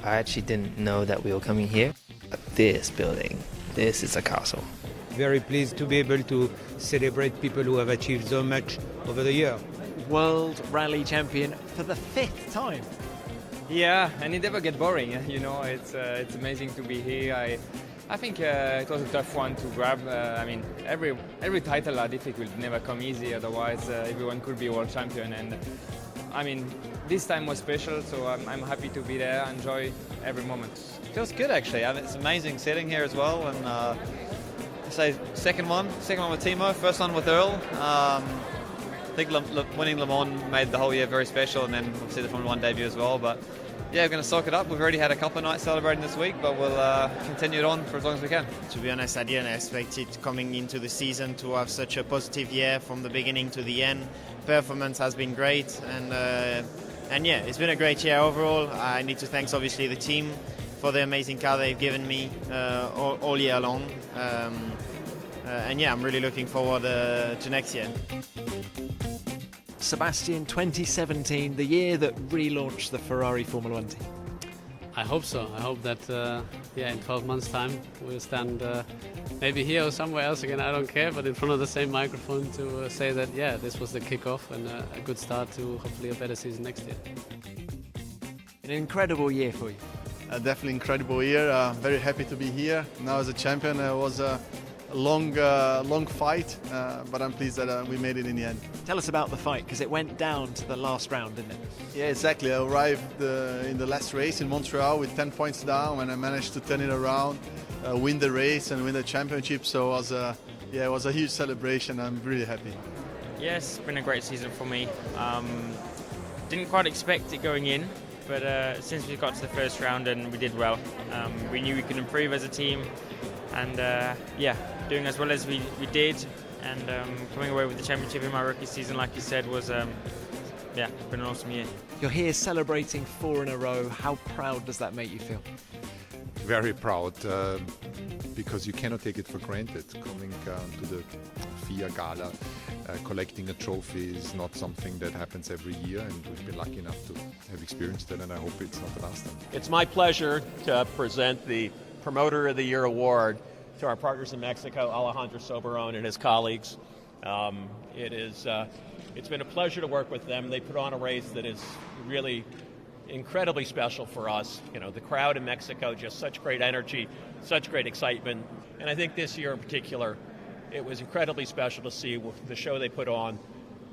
I actually didn't know that we were coming here. But this building, this is a castle. Very pleased to be able to celebrate people who have achieved so much over the year. World Rally Champion for the 5th time. Yeah, and it never gets boring. You know, it's amazing to be here. I think it was a tough one to grab. I mean, every title are difficult, never come easy. Otherwise, everyone could be world champion. And I mean, this time was special, so I'm happy to be there. Enjoy every moment. Feels good actually. I mean, it's an amazing setting here as well. And say second one with Timo, first one with Earl. I think winning Le Mans made the whole year very special, and then obviously the Formula 1 debut as well. But yeah, we're going to soak it up. We've already had a couple of nights celebrating this week, but we'll continue it on for as long as we can. To be honest, I didn't expect it coming into the season to have such a positive year from the beginning to the end. Performance has been great, and yeah, it's been a great year overall. I need to thank obviously the team for the amazing car they've given me all year long. And yeah, I'm really looking forward to next year. Sebastian, 2017, the year that relaunched the Ferrari Formula 1 team. I hope so. I hope that in 12 months' time we'll stand maybe here or somewhere else again. I don't care, but in front of the same microphone to say that this was the kickoff and a good start to hopefully a better season next year. An incredible year for you. Definitely incredible year. Very happy to be here now as a champion. It was a long fight, but I'm pleased that we made it in the end. Tell us about the fight, because it went down to the last round, didn't it? Yeah, exactly. I arrived in the last race in Montreal with 10 points down, and I managed to turn it around, win the race and win the championship. So it was a huge celebration. I'm really happy. Yes, it's been a great season for me. Didn't quite expect it going in, but since we got to the first round and we did well, we knew we could improve as a team, and doing as well as we did, and coming away with the championship in my rookie season, like you said, was been an awesome year. You're here celebrating 4 in a row. How proud does that make you feel? Very proud, because you cannot take it for granted. Coming to the FIA Gala, collecting a trophy is not something that happens every year, and we've been lucky enough to have experienced that, and I hope it's not the last time. It's my pleasure to present the Promoter of the Year award to our partners in Mexico, Alejandro Soberon and his colleagues. It's been a pleasure to work with them. They put on a race that is really incredibly special for us. You know, the crowd in Mexico, just such great energy, such great excitement. And I think this year in particular, it was incredibly special to see the show they put on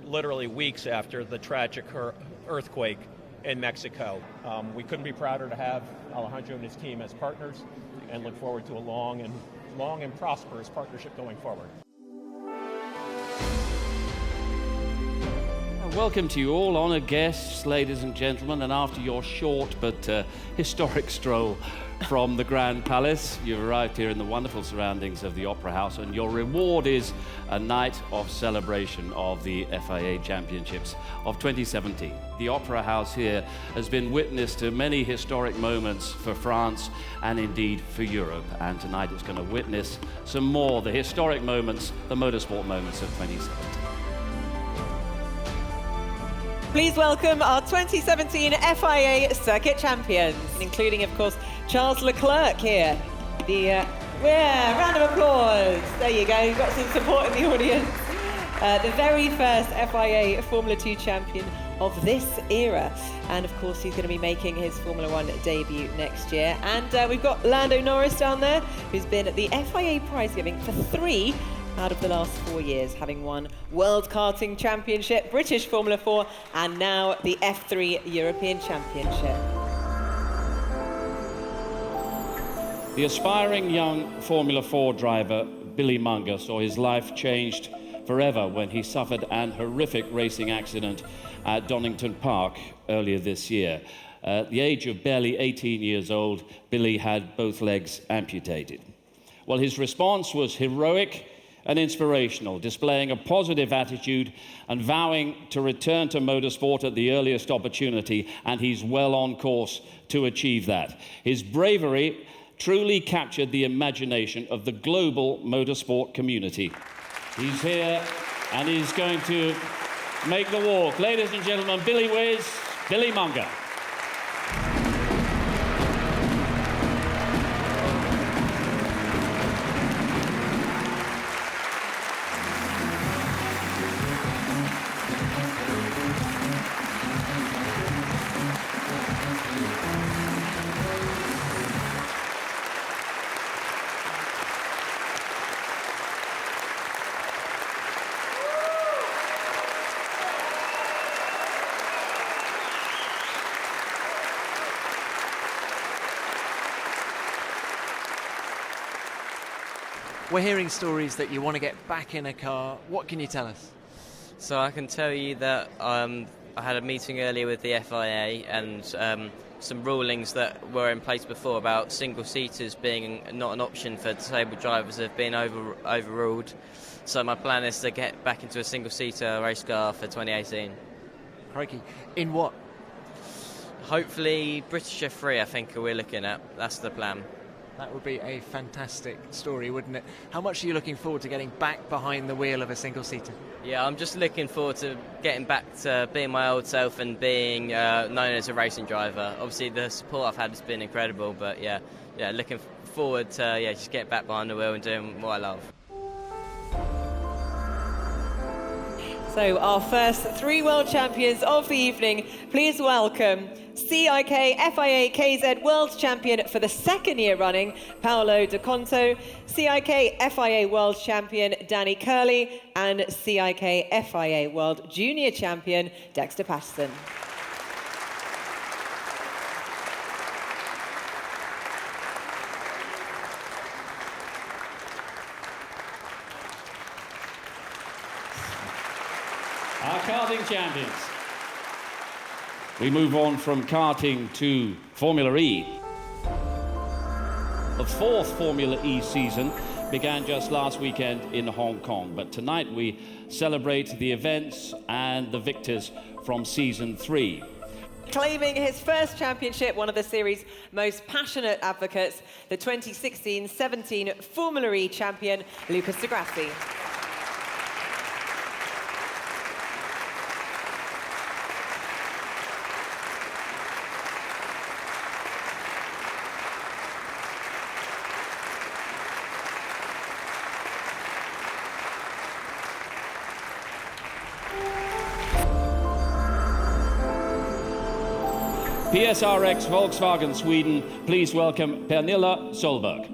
literally weeks after the tragic earthquake in Mexico. We couldn't be prouder to have Alejandro and his team as partners, and look forward to a long and prosperous partnership going forward. Welcome to you all, honoured guests, ladies and gentlemen, and after your short but historic stroll from the Grand Palace, you've arrived here in the wonderful surroundings of the Opera House, and your reward is a night of celebration of the FIA Championships of 2017. The Opera House here has been witness to many historic moments for France and indeed for Europe, and tonight it's going to witness some more, the historic moments, the motorsport moments of 2017. Please welcome our 2017 FIA Circuit Champions, including, of course, Charles Leclerc here. Round of applause. There you go, you've got some support in the audience. The very first FIA Formula 2 champion of this era. And of course, he's going to be making his Formula 1 debut next year. And we've got Lando Norris down there, who's been at the FIA Prize Giving for 3 out of the last 4 years, having won World Karting Championship, British Formula 4, and now the F3 European Championship. The aspiring young Formula 4 driver, Billy Munger, saw his life changed forever when he suffered an horrific racing accident at Donington Park earlier this year. At the age of barely 18 years old, Billy had both legs amputated. Well, his response was heroic and inspirational, displaying a positive attitude and vowing to return to motorsport at the earliest opportunity, and he's well on course to achieve that. His bravery truly captured the imagination of the global motorsport community. He's here and he's going to make the walk. Ladies and gentlemen, Billy Whiz, Billy Munger. We're hearing stories that you want to get back in a car. What can you tell us? So I can tell you that I had a meeting earlier with the FIA and some rulings that were in place before about single-seaters being not an option for disabled drivers have been overruled. So my plan is to get back into a single-seater race car for 2018. Crikey. In what? Hopefully British F3, I think we're looking at. That's the plan. That would be a fantastic story, wouldn't it? How much are you looking forward to getting back behind the wheel of a single-seater? Yeah, I'm just looking forward to getting back to being my old self and being known as a racing driver. Obviously, the support I've had has been incredible, but yeah, looking forward to just getting back behind the wheel and doing what I love. So our first 3 world champions of the evening, please welcome CIK FIA KZ World Champion for the 2nd year running, Paolo De Conto, CIK FIA World Champion, Danny Curley, and CIK FIA World Junior Champion, Dexter Patterson. Our karting champions. We move on from karting to Formula E. The 4th Formula E season began just last weekend in Hong Kong, but tonight we celebrate the events and the victors from season 3. Claiming his first championship, one of the series' most passionate advocates, the 2016-17 Formula E champion, Lucas Di Grassi. PSRX Volkswagen Sweden, please welcome Pernilla Solberg.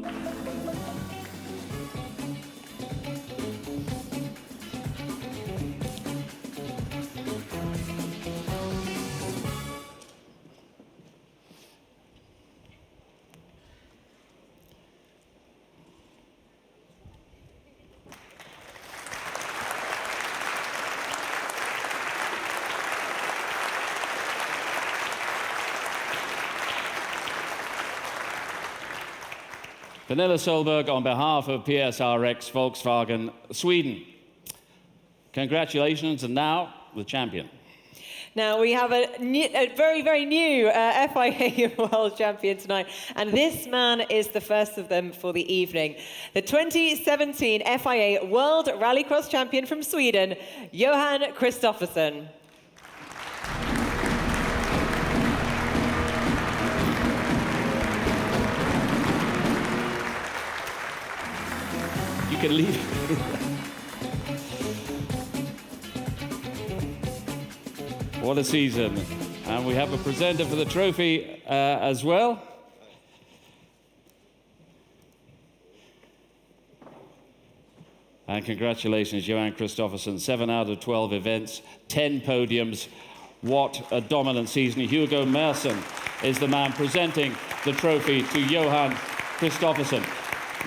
Pernilla Solberg on behalf of PSRX Volkswagen Sweden. Congratulations, and now the champion. Now we have a very, very new FIA World Champion tonight, and this man is the first of them for the evening. The 2017 FIA World Rallycross Champion from Sweden, Johan Kristoffersson. You can leave. What a season. And we have a presenter for the trophy as well. And congratulations, Johan Kristoffersson. 7 out of 12 events, 10 podiums. What a dominant season. Hugo Merson is the man presenting the trophy to Johan Kristoffersson.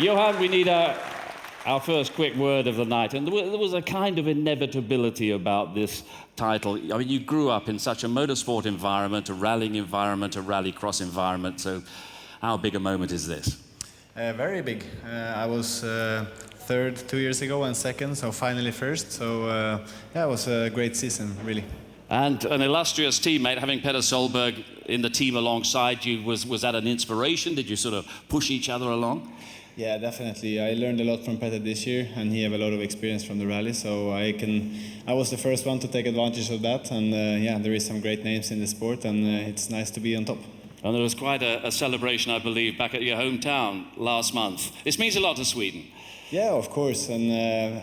Johan, we need our first quick word of the night. And there was a kind of inevitability about this title. I mean, you grew up in such a motorsport environment, a rallying environment, a rallycross environment. So how big a moment is this? Very big. I was third 2 years ago and second, so finally first. So yeah, it was a great season, really. And an illustrious teammate, having Petter Solberg in the team alongside you. Was that an inspiration? Did you sort of push each other along? Yeah, definitely. I learned a lot from Petter this year, and he have a lot of experience from the rally. So I was the first one to take advantage of that. And yeah, there is some great names in the sport, and it's nice to be on top. And there was quite a celebration, I believe, back at your hometown last month. This means a lot to Sweden. Yeah, of course. And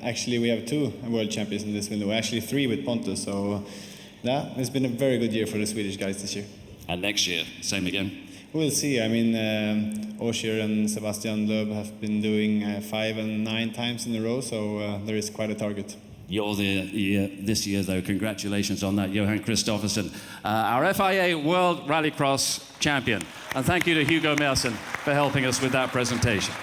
actually, we have 2 world champions in this window. Actually, 3 with Pontus. So yeah, it's been a very good year for the Swedish guys this year. And next year, same again. We'll see. I mean, Osher and Sebastian Loeb have been doing 5 and 9 times in a row, so there is quite a target. You're this year, though. Congratulations on that, Johan Kristoffersen, our FIA World Rallycross champion. And thank you to Hugo Merson for helping us with that presentation.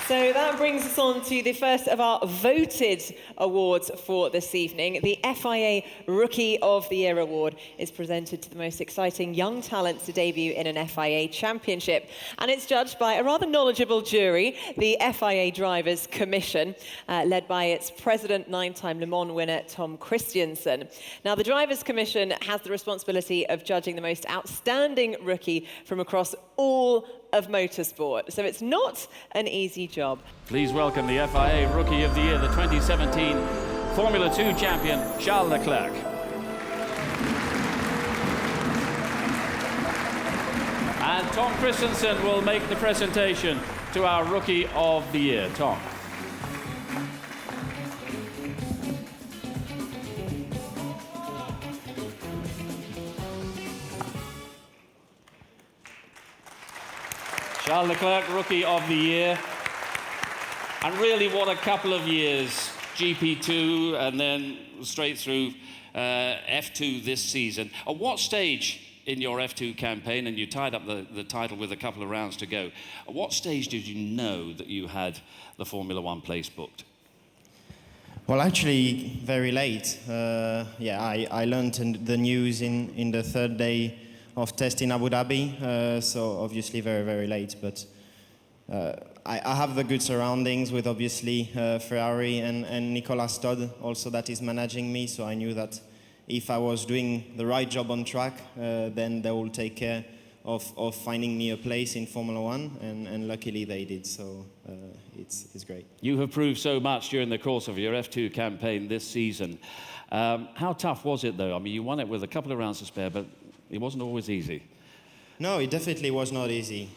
So that brings us on to the first of our voted awards for this evening. The FIA Rookie of the Year award is presented to the most exciting young talents to debut in an FIA championship. And it's judged by a rather knowledgeable jury, the FIA Drivers' Commission, led by its president, 9-time Le Mans winner, Tom Christiansen. Now, the Drivers' Commission has the responsibility of judging the most outstanding rookie from across all of motorsport. So it's not an easy job. Please welcome the FIA Rookie of the Year, the 2017 Formula 2 champion, Charles Leclerc. And Tom Christensen will make the presentation to our Rookie of the Year. Tom. Charles Leclerc, Rookie of the Year. And really, what a couple of years. GP2 and then straight through F2 this season. At what stage in your F2 campaign, and you tied up the title with a couple of rounds to go, at what stage did you know that you had the Formula One place booked? Well, actually, very late. I learned the news in the 3rd day of test in Abu Dhabi, so obviously very, very late. But I have the good surroundings with obviously Ferrari and Nicolas Todd also that is managing me, so I knew that if I was doing the right job on track, then they will take care of finding me a place in Formula One, and luckily they did, so it's great. You have proved so much during the course of your F2 campaign this season. How tough was it, though? I mean, you won it with a couple of rounds to spare, but it wasn't always easy. No, it definitely was not easy.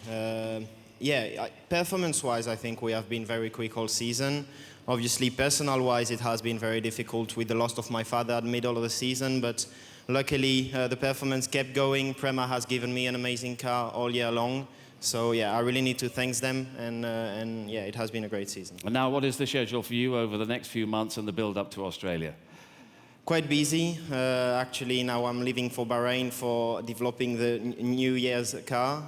Performance-wise, I think we have been very quick all season. Obviously, personal-wise, it has been very difficult with the loss of my father at the middle of the season, but luckily, the performance kept going. Prema has given me an amazing car all year long. So, yeah, I really need to thank them, and yeah, it has been a great season. And now, what is the schedule for you over the next few months and the build-up to Australia? Quite busy. Actually, now I'm leaving for Bahrain for developing the New Year's car.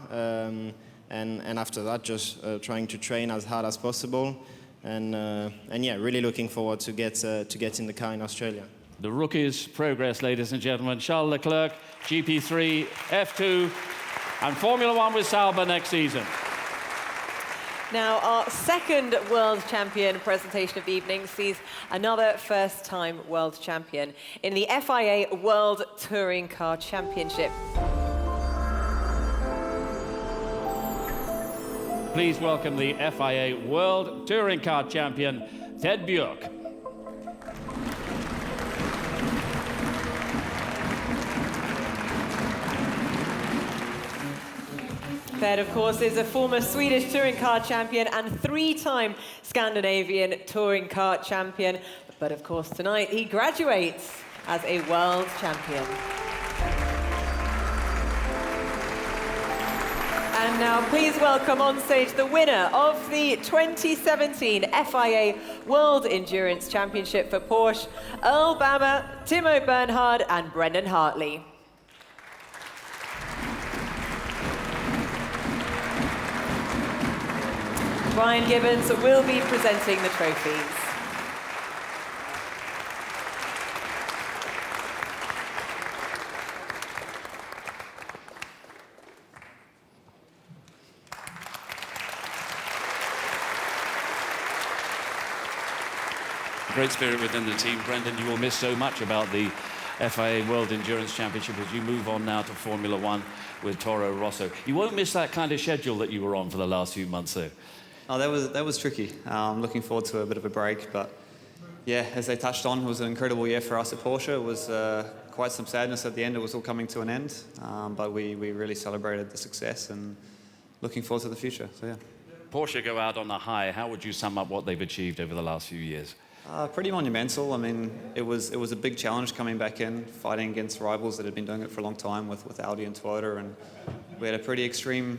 And after that, just trying to train as hard as possible. And yeah, really looking forward to get in the car in Australia. The rookies' progress, ladies and gentlemen. Charles Leclerc, GP3, F2, and Formula One with Sauber next season. Now, our second world champion presentation of the evening sees another first-time world champion in the FIA World Touring Car Championship. Please welcome the FIA World Touring Car Champion, Ted Björk. Ted, of course, is a former Swedish touring car champion and 3-time Scandinavian touring car champion. But of course, tonight he graduates as a world champion. And now please welcome on stage the winner of the 2017 FIA World Endurance Championship for Porsche, Earl Bammer, Timo Bernhard and Brendan Hartley. Brian Gibbons will be presenting the trophies. Great spirit within the team. Brendan, you will miss so much about the FIA World Endurance Championship as you move on now to Formula One with Toro Rosso. You won't miss that kind of schedule that you were on for the last few months, though. Oh, that was tricky. I'm looking forward to a bit of a break, but yeah, as they touched on, it was an incredible year for us at Porsche. It was quite some sadness at the end. It was all coming to an end, but we really celebrated the success and looking forward to the future. So yeah. Porsche go out on a high. How would you sum up what they've achieved over the last few years? Pretty monumental. I mean, it was a big challenge coming back in, fighting against rivals that had been doing it for a long time with Audi and Toyota, and we had a pretty extreme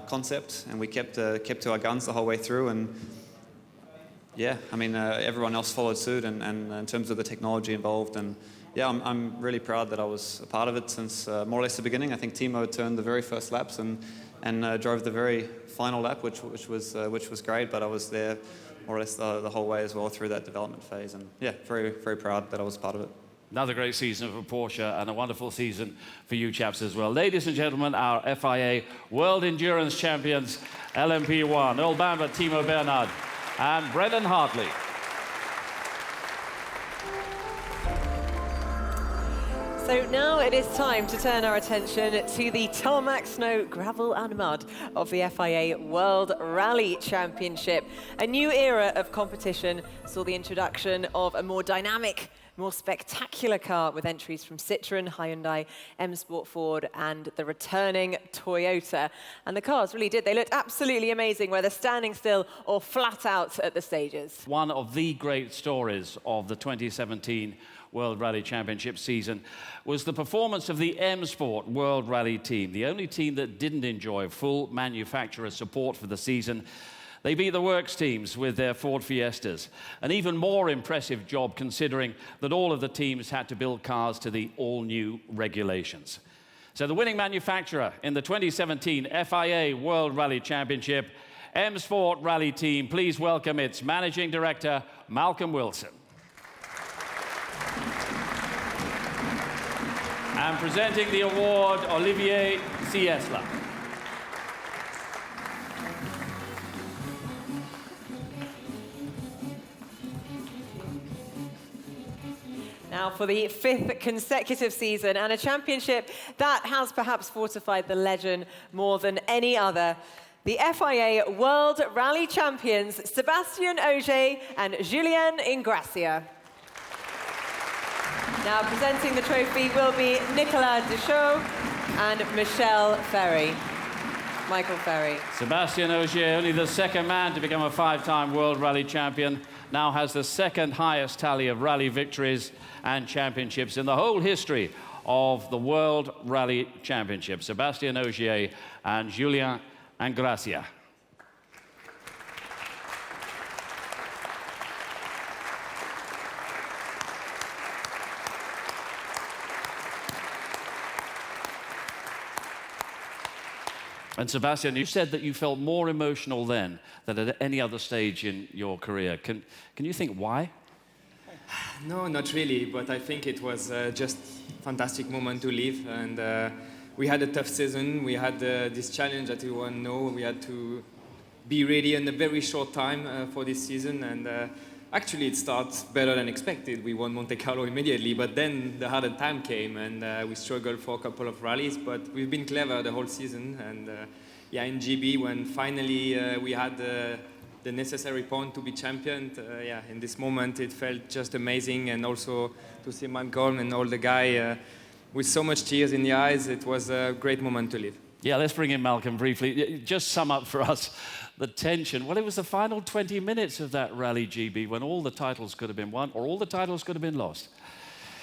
concept, and we kept to our guns the whole way through. And yeah, I mean, everyone else followed suit, and in terms of the technology involved, and yeah, I'm really proud that I was a part of it since more or less the beginning. I think Timo turned the very first laps and drove the very final lap, which was great. But I was there more or less the whole way as well through that development phase, and yeah, very very proud that I was part of it. Another great season for Porsche and a wonderful season for you chaps as well. Ladies and gentlemen, our FIA World Endurance Champions, LMP1, Earl Bamber, Timo Bernhard, and Brendan Hartley. So now it is time to turn our attention to the tarmac, snow, gravel and mud of the FIA World Rally Championship. A new era of competition saw the introduction of a more dynamic, more spectacular car with entries from Citroën, Hyundai, M Sport Ford and the returning Toyota. And the cars really did. They looked absolutely amazing, whether standing still or flat out at the stages. One of the great stories of the 2017 World Rally Championship season was the performance of the M Sport World Rally team, the only team that didn't enjoy full manufacturer support for the season. They beat the works teams with their Ford Fiestas. An even more impressive job considering that all of the teams had to build cars to the all-new regulations. So the winning manufacturer in the 2017 FIA World Rally Championship, M Sport Rally Team, please welcome its Managing Director, Malcolm Wilson. And presenting the award, Olivier Ciesla. Now for the 5th consecutive season and a championship that has perhaps fortified the legend more than any other. The FIA World Rally Champions, Sébastien Ogier and Julien Ingrassia. Now presenting the trophy will be Nicolas Deschaux and Michel Ferry. Michael Ferry. Sébastien Ogier, only the second man to become a 5-time World Rally Champion, now has the second highest tally of rally victories and championships in the whole history of the World Rally Championship. Sébastien Ogier and Julien Ingrassia. And Sébastien, you said that you felt more emotional then than at any other stage in your career. Can you think why? No, not really, but I think it was just a fantastic moment to live. And we had a tough season. We had this challenge that everyone knows. We had to be ready in a very short time for this season. And actually, it starts better than expected. We won Monte Carlo immediately, but then the harder time came, and we struggled for a couple of rallies. But we've been clever the whole season. And yeah, in GB, when finally we had the necessary point to be champion, yeah, in this moment it felt just amazing. And also to see Malcolm and all the guys with so much tears in the eyes, it was a great moment to live. Yeah, let's bring in Malcolm briefly. Just sum up for us the tension. Well, it was the final 20 minutes of that Rally GB when all the titles could have been won or all the titles could have been lost.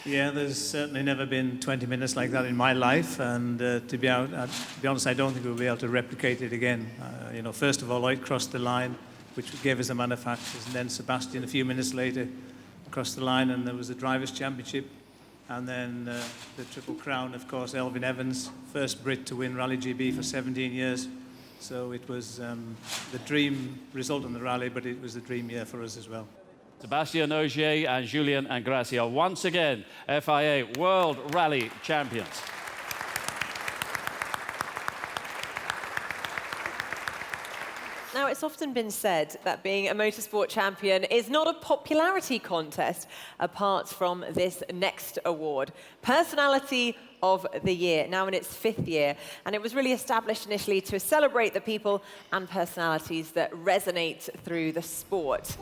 Yeah, there's certainly never been 20 minutes like that in my life, and to be honest, I don't think we'll be able to replicate it again. You know, first of all, I crossed the line, which gave us the manufacturers, and then Sébastien a few minutes later crossed the line, and there was the Drivers' Championship, and then the Triple Crown, of course, Elfyn Evans, first Brit to win Rally GB for 17 years. So it was the dream result in the rally, but it was the dream year for us as well. Sébastien Ogier and Julien Ingrassia, once again, FIA World Rally Champions. Now, it's often been said that being a motorsport champion is not a popularity contest apart from this next award, Personality of the Year, now in its 5th year. And it was really established initially to celebrate the people and personalities that resonate through the sport.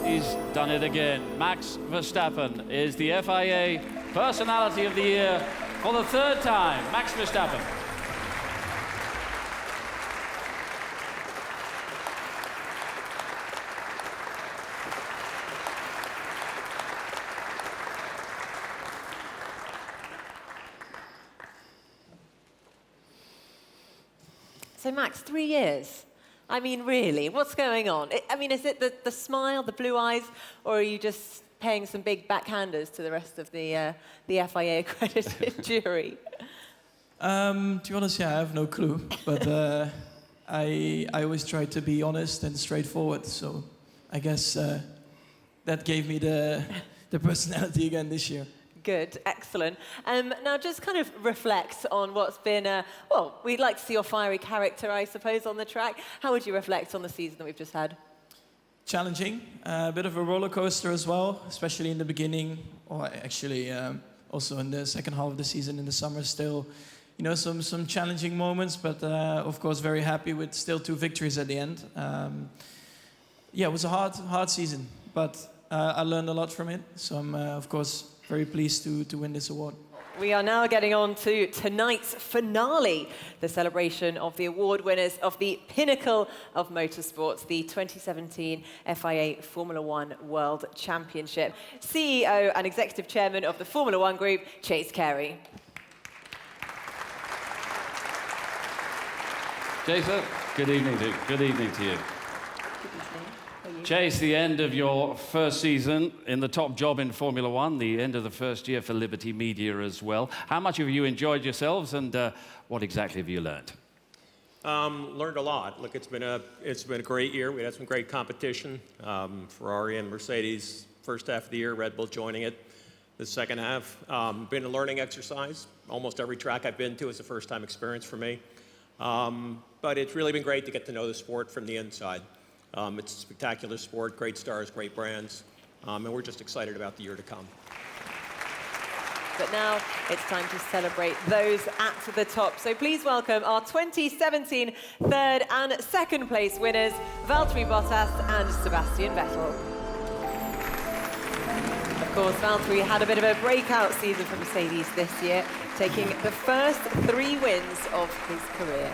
He's done it again. Max Verstappen is the FIA Personality of the Year for the 3rd time. Max Verstappen. So Max, 3 years. I mean, really, what's going on? I mean, is it the smile, the blue eyes, or are you just paying some big backhanders to the rest of the FIA accredited jury? To be honest, yeah, I have no clue. But I always try to be honest and straightforward. So I guess that gave me the personality again this year. Good, excellent. Now, just kind of reflect on what's been, well, we'd like to see your fiery character, I suppose, on the track. How would you reflect on the season that we've just had? Challenging, a bit of a roller coaster as well, especially in the beginning, or actually also in the second half of the season, in the summer still. You know, some challenging moments, but of course very happy with still 2 victories at the end. Yeah, it was a hard season, but I learned a lot from it. So I'm, of course, very pleased to win this award. We are now getting on to tonight's finale, the celebration of the award winners of the pinnacle of motorsports, the 2017 FIA Formula One World Championship. CEO and Executive Chairman of the Formula One Group, Chase Carey. Jason, good evening to you. Chase, the end of your first season in the top job in Formula One, the end of the first year for Liberty Media as well. How much have you enjoyed yourselves, and what exactly have you learned? Learned a lot. Look, it's been a great year. We had some great competition. Ferrari and Mercedes, first half of the year, Red Bull joining it the second half. Been a learning exercise. Almost every track I've been to is a first-time experience for me. But it's really been great to get to know the sport from the inside. It's a spectacular sport, great stars, great brands, and we're just excited about the year to come. But now it's time to celebrate those at the top. So please welcome our 2017 third and second place winners, Valtteri Bottas and Sebastian Vettel. Of course, Valtteri had a bit of a breakout season for Mercedes this year, taking the first 3 wins of his career.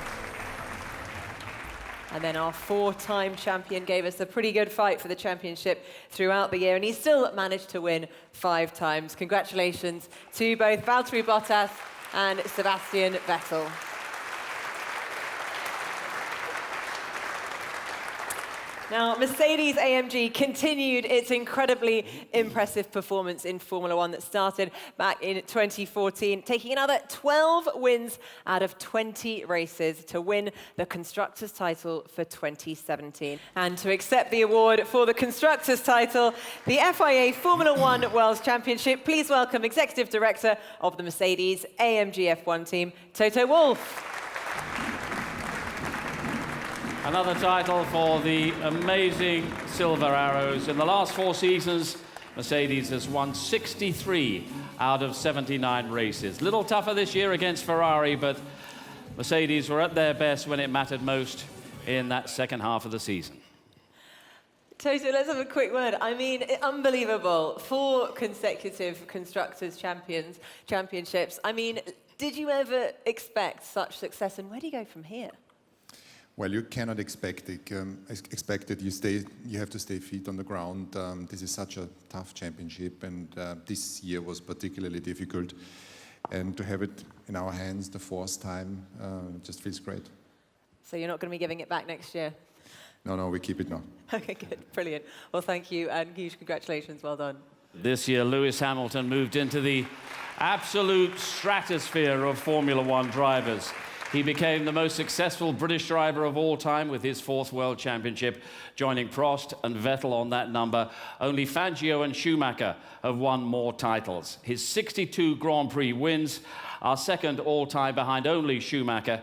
And then our 4-time champion gave us a pretty good fight for the championship throughout the year, and he still managed to win 5 times. Congratulations to both Valtteri Bottas and Sebastian Vettel. Now, Mercedes-AMG continued its incredibly impressive performance in Formula One that started back in 2014, taking another 12 wins out of 20 races to win the Constructors' title for 2017. And to accept the award for the Constructors' title, the FIA Formula One World Championship, please welcome Executive Director of the Mercedes-AMG F1 team, Toto Wolff. Another title for the amazing Silver Arrows. In the last 4 seasons, Mercedes has won 63 out of 79 races. Little tougher this year against Ferrari, but Mercedes were at their best when it mattered most in that second half of the season. Toto, let's have a quick word. I mean, unbelievable. 4 consecutive Constructors' championships. I mean, did you ever expect such success, and where do you go from here? Well, you cannot expect it. You have to stay feet on the ground. This is such a tough championship, and this year was particularly difficult. And to have it in our hands the 4th time just feels great. So you're not going to be giving it back next year? No, we keep it now. Okay, good, brilliant. Well, thank you, and huge congratulations. Well done. This year, Lewis Hamilton moved into the absolute stratosphere of Formula One drivers. He became the most successful British driver of all time with his 4th World Championship, joining Prost and Vettel on that number. Only Fangio and Schumacher have won more titles. His 62 Grand Prix wins are second all-time behind only Schumacher.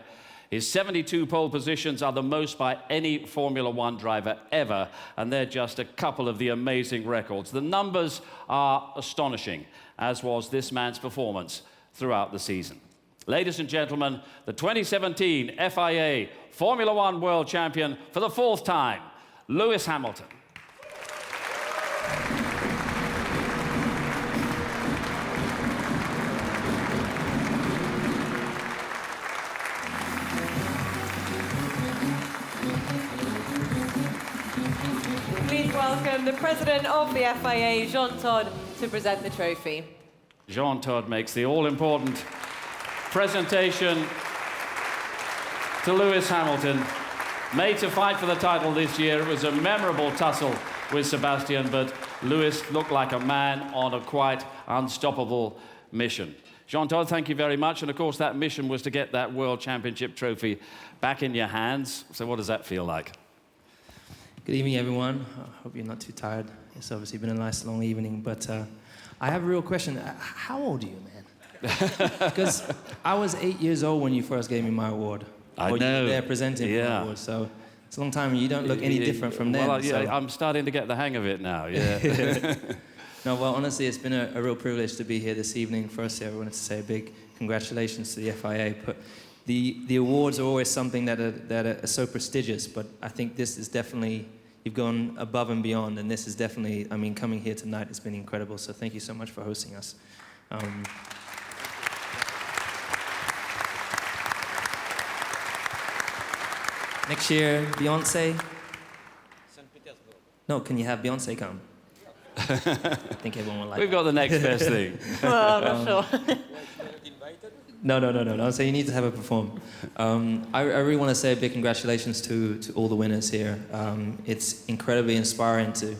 His 72 pole positions are the most by any Formula One driver ever, and they're just a couple of the amazing records. The numbers are astonishing, as was this man's performance throughout the season. Ladies and gentlemen, the 2017 FIA Formula One World Champion for the 4th time, Lewis Hamilton. Please welcome the president of the FIA, Jean Todt, to present the trophy. Jean Todt makes the all-important presentation to Lewis Hamilton. Made to fight for the title this year. It was a memorable tussle with Sebastian, but Lewis looked like a man on a quite unstoppable mission. Jean Todt, thank you very much. And of course, that mission was to get that World Championship trophy back in your hands. So what does that feel like? Good evening, everyone. I hope you're not too tired. It's obviously been a nice long evening, but I have a real question. How old are you, man? Because I was 8 years old when you first gave me my award. I know. You were there presenting my award, so it's a long time and you don't look any different from then. Well, yeah, so. I'm starting to get the hang of it now, yeah. No, well, honestly, it's been a real privilege to be here this evening. Firstly, I wanted to say a big congratulations to the FIA. But the awards are always something that are so prestigious, but I think this is definitely, you've gone above and beyond, and this is definitely, I mean, coming here tonight has been incredible, so thank you so much for hosting us. Next year, Beyonce? No, can you have Beyonce come? I think everyone will like We've got the next best thing. Well, I'm not sure. No. So you need to have her perform. I really want to say a big congratulations to all the winners here. It's incredibly inspiring to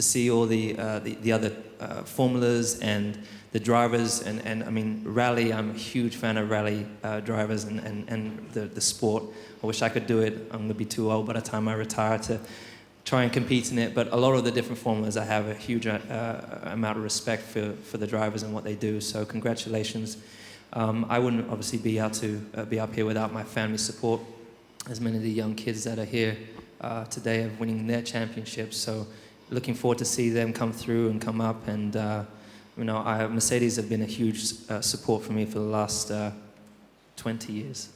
see all the other formulas and the drivers and I mean rally. I'm a huge fan of rally drivers and the sport. I wish I could do it. I'm going to be too old by the time I retire to try and compete in it, but a lot of the different formulas I have a huge amount of respect for the drivers and what they do, so congratulations. I wouldn't obviously be able to be up here without my family support, as many of the young kids that are here today are winning their championships, so looking forward to see them come through and come up, and you know, Mercedes have been a huge support for me for the last 20 years,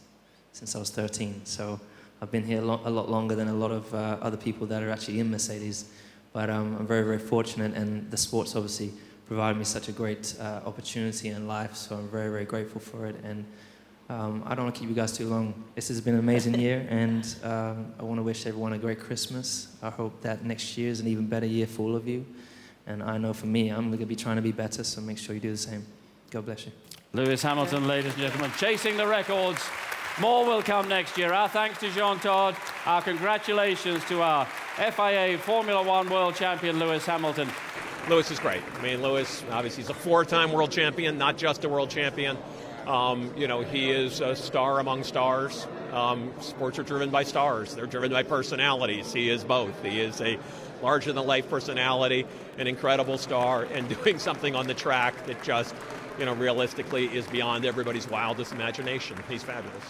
since I was 13, so I've been here a lot longer than a lot of other people that are actually in Mercedes, but I'm very, very fortunate, and the sports obviously provided me such a great opportunity in life, so I'm very, very grateful for it, and I don't want to keep you guys too long. This has been an amazing year, and I want to wish everyone a great Christmas. I hope that next year is an even better year for all of you, and I know for me, I'm going to be trying to be better, so make sure you do the same. God bless you. Lewis Hamilton, ladies and gentlemen, chasing the records. More will come next year. Our thanks to Jean Todt. Our congratulations to our FIA Formula One World Champion, Lewis Hamilton. Lewis is great. I mean, Lewis, obviously, he's a 4-time world champion, not just a world champion. You know, he is a star among stars. Sports are driven by stars. They're driven by personalities. He is both. He is a larger-than-life personality, an incredible star, and doing something on the track that just, you know, realistically is beyond everybody's wildest imagination. He's fabulous.